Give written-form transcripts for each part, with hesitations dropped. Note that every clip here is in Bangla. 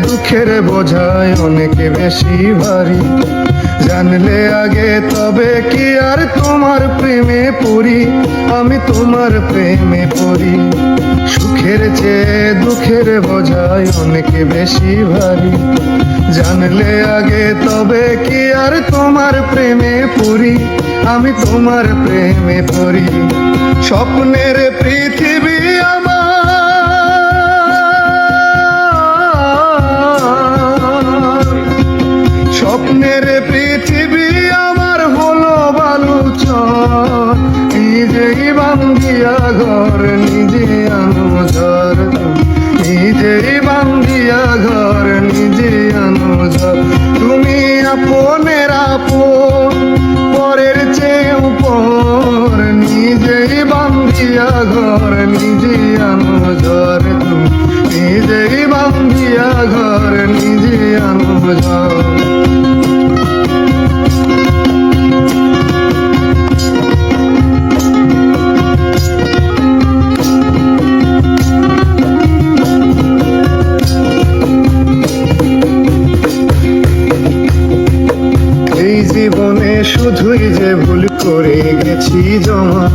দুঃখের বোঝায় অনেক বেশি ভারী। জানলে আগে তবে কি আর তোমার প্রেমে পড়ি, আমি তোমার প্রেমে পড়ি। সুখের চেয়ে দুঃখের বোঝায় অনেক বেশি ভারী। জানলে আগে তবে কি আর তোমার প্রেমে পড়ি, আমি তোমার প্রেমে পড়ি। স্বপ্নের পৃথিবী আমার, স্বপ্নের পৃথিবী আমার হলো বালুচর। নিজেই বান্ধিয়া ঘর নিজে আনো ঝড়, নিজেই বান্ধিয়া ঘর নিজে আনো ঝড়। তুমি আপনের আপন, পরের চেয়ে উপর। নিজেই বান্ধিয়া ঘর নিজে আনো ঝড়, তুমি নিজেই বান্ধিয়া ঘর নিজে আনো ঝড়। জীবনে শুধুই যে ভুল করে গেছি জমা,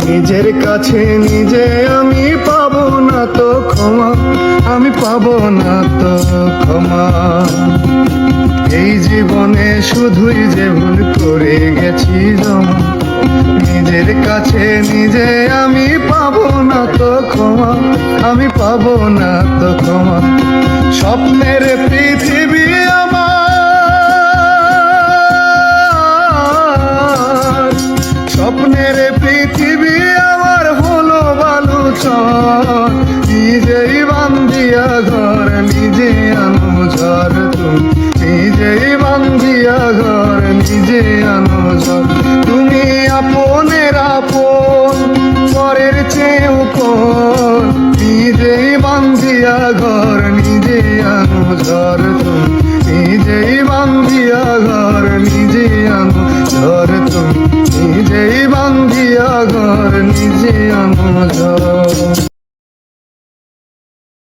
নিজের কাছে নিজে আমি পাবো না তো ক্ষমা, আমি পাবো না তো ক্ষমা। এই জীবনে শুধুই যে ভুল করে গেছি জমা, নিজের কাছে নিজে আমি পাবো না তো ক্ষমা, আমি পাবো না তো ক্ষমা। স্বপ্নের পৃথিবী আমার, স্বপ্নের পৃথিবী আমার হলো বালুচর। নিজেই বান্ধিয়া ঘর নিজে আনো ঝড়, তুমি নিজেই বান্ধিয়া ঘর নিজে আনো ঝড়। তুমি আপনের আপন, পরের চেয়ে উপর। নিজেই বান্ধিয়া ঘর নিজে আনো ঝড়, তুমি নিজেই বান্ধিয়া ঘর নিজে আনো ঝড়, তুমি নিজেই বান্ধিয়া ঘর নিজে আনো ঝড়।